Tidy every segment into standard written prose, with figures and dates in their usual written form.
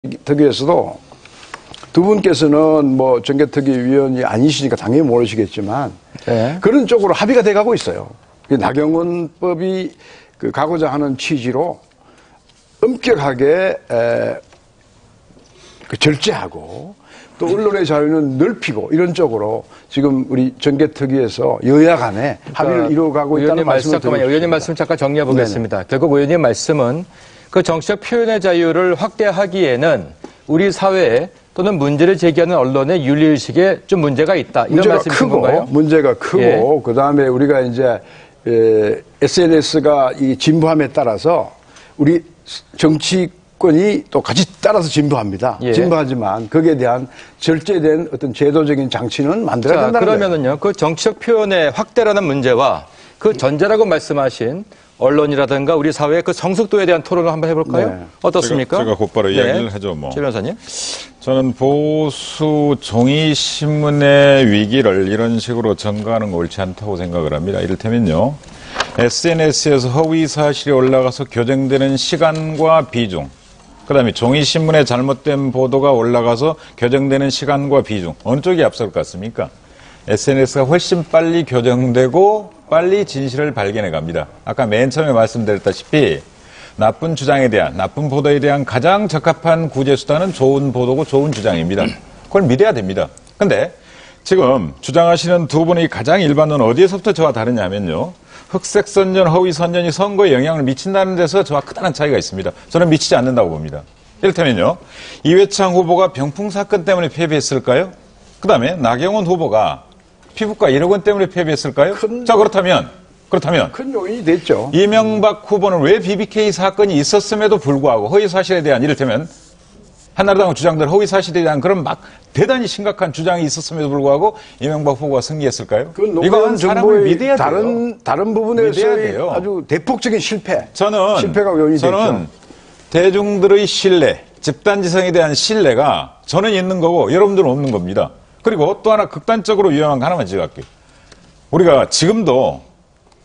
정개특위에서도 두 분께서는 뭐 정개특위 위원이 아니시니까 당연히 모르시겠지만 네. 그런 쪽으로 합의가 돼가고 있어요. 나경원법이 가고자 하는 취지로 엄격하게 절제하고 또 언론의 자유는 넓히고 이런 쪽으로 지금 우리 정개특위에서 여야 간에 합의를 이루어가고 있다는 말씀을 드립니다. 의원님 말씀 잠깐 정리해 보겠습니다. 네네. 결국 의원님 말씀은 그 정치적 표현의 자유를 확대하기에는 우리 사회에 또는 문제를 제기하는 언론의 윤리의식에 좀 문제가 있다. 이런 말씀이신 건가요? 문제가 크고 예. 그다음에 우리가 이제 SNS가 이 진보함에 따라서 우리 정치권이 또 같이 따라서 진보합니다. 예. 진보하지만 거기에 대한 절제된 어떤 제도적인 장치는 만들어야 된다는 거예요. 그러면은요, 그 정치적 표현의 확대라는 문제와 그 전제라고 말씀하신 언론이라든가 우리 사회의 그 성숙도에 대한 토론을 한번 해볼까요? 네. 어떻습니까? 제가 곧바로 이야기를 하죠. 뭐. 최 변호사님. 저는 보수 종이신문의 위기를 이런 식으로 전가하는 거 옳지 않다고 생각을 합니다. 이를테면요. SNS에서 허위 사실이 올라가서 교정되는 시간과 비중, 그다음에 종이신문의 잘못된 보도가 올라가서 교정되는 시간과 비중, 어느 쪽이 앞설 것 같습니까? SNS가 훨씬 빨리 교정되고 빨리 진실을 발견해 갑니다. 아까 맨 처음에 말씀드렸다시피 나쁜 주장에 대한, 나쁜 보도에 대한 가장 적합한 구제수단은 좋은 보도고 좋은 주장입니다. 그걸 믿어야 됩니다. 근데 지금 주장하시는 두 분의 가장 일반론은 어디에서부터 저와 다르냐면요. 흑색 선전, 허위 선전이 선거에 영향을 미친다는 데서 저와 크다는 차이가 있습니다. 저는 미치지 않는다고 봅니다. 이를테면요. 이회창 후보가 병풍 사건 때문에 패배했을까요? 그 다음에 나경원 후보가 피부과 1억 원 때문에 패배했을까요? 자, 그렇다면 큰 요인이 됐죠. 이명박 후보는 왜 BBK 사건이 있었음에도 불구하고 허위 사실에 대한 이를테면 한나라당 주장들 허위 사실에 대한 그런 막 대단히 심각한 주장이 있었음에도 불구하고 이명박 후보가 승리했을까요? 이건 사람을 믿어야 돼요. 다른 부분에서의 아주 대폭적인 실패가 요인이 됐죠. 저는 대중들의 신뢰, 집단지성에 대한 신뢰가 저는 있는 거고 여러분들은 없는 겁니다. 그리고 또 하나 극단적으로 위험한 거 하나만 지적할게요. 우리가 지금도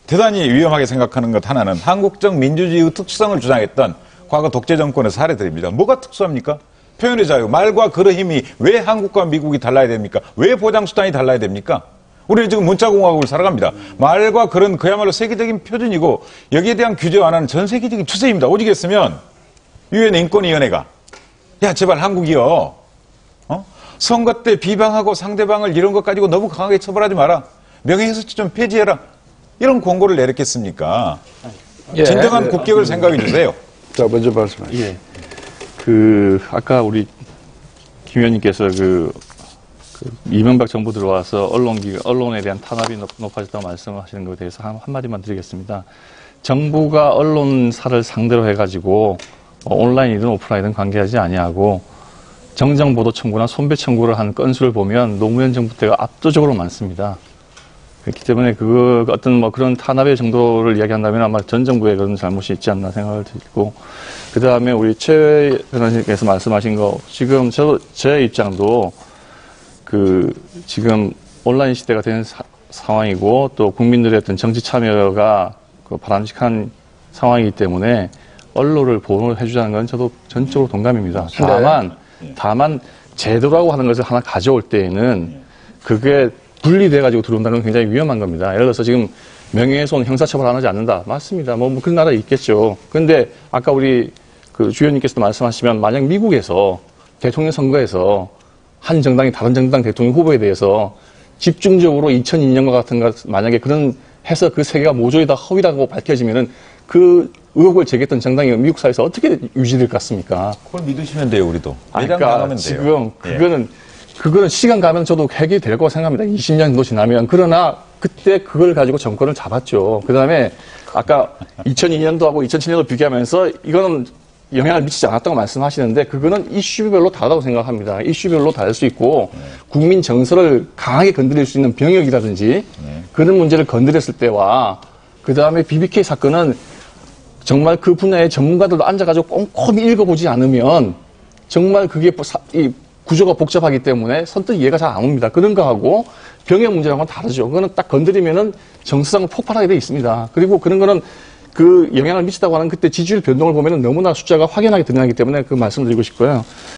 대단히 위험하게 생각하는 것 하나는 한국적 민주주의의 특수성을 주장했던 과거 독재 정권의 사례들입니다. 뭐가 특수합니까? 표현의 자유, 말과 글의 힘이 왜 한국과 미국이 달라야 됩니까? 왜 보장수단이 달라야 됩니까? 우리는 지금 문자공화국을 살아갑니다. 말과 글은 그야말로 세계적인 표준이고 여기에 대한 규제 완화는 전 세계적인 추세입니다. 오직했으면 유엔 인권위원회가 야 제발 한국이요. 선거 때 비방하고 상대방을 이런 것 가지고 너무 강하게 처벌하지 마라. 명예훼손죄 좀 폐지해라. 이런 권고를 내렸겠습니까? 예. 진정한 국격을 생각해 주세요. 자, 먼저 말씀하시죠. 예. 아까 우리 김 의원님께서 이명박 정부 들어와서 언론에 대한 탄압이 높아졌다고 말씀하시는 것에 대해서 한마디만 드리겠습니다. 정부가 언론사를 상대로 해가지고 온라인이든 오프라인이든 관계하지 아니하고 정정보도 청구나 손배 청구를 한 건수를 보면 노무현 정부 때가 압도적으로 많습니다. 그렇기 때문에 어떤 그런 탄압의 정도를 이야기한다면 아마 전 정부의 그런 잘못이 있지 않나 생각을 들고, 그 다음에 우리 최 변호사님께서 말씀하신 거, 지금 제 입장도 지금 온라인 시대가 된 상황이고 또 국민들의 어떤 정치 참여가 바람직한 상황이기 때문에 언론을 보호해 주자는 건 저도 전적으로 동감입니다. 다만 제도라고 하는 것을 하나 가져올 때에는 그게 분리돼가지고 들어온다는 건 굉장히 위험한 겁니다. 예를 들어서 지금 명예훼손 형사처벌 안 하지 않는다. 맞습니다. 그런 나라 있겠죠. 그런데 아까 우리 주 의원님께서도 말씀하시면 만약 미국에서 대통령 선거에서 한 정당이 다른 정당 대통령 후보에 대해서 집중적으로 2002년과 같은 것 만약에 그런 해서 그 세계가 모조리 다 허위라고 밝혀지면은 그 의혹을 제기했던 정당이 미국 사회에서 어떻게 유지될 것 같습니까? 그걸 믿으시면 돼요, 우리도. 그러니까 지금 그거는 시간 가면 저도 해결될 거라고 생각합니다. 20년 정도 지나면. 그러나 그때 그걸 가지고 정권을 잡았죠. 그 다음에 아까 2002년도하고 2007년도 비교하면서 이거는 영향을 미치지 않았다고 말씀하시는데 그거는 이슈별로 다르다고 생각합니다. 이슈별로 다를 수 있고 국민 정서를 강하게 건드릴 수 있는 병역이라든지 그런 문제를 건드렸을 때와 그 다음에 BBK 사건은 정말 그 분야의 전문가들도 앉아가지고 꼼꼼히 읽어보지 않으면 정말 그게 이 구조가 복잡하기 때문에 선뜻 이해가 잘 안 옵니다. 그런 거하고 병역 문제랑은 다르죠. 그거는 딱 건드리면은 정서상으로 폭발하게 돼 있습니다. 그리고 그런 거는 그 영향을 미치다고 하는 그때 지지율 변동을 보면 너무나 숫자가 확연하게 드러나기 때문에 그 말씀을 드리고 싶고요.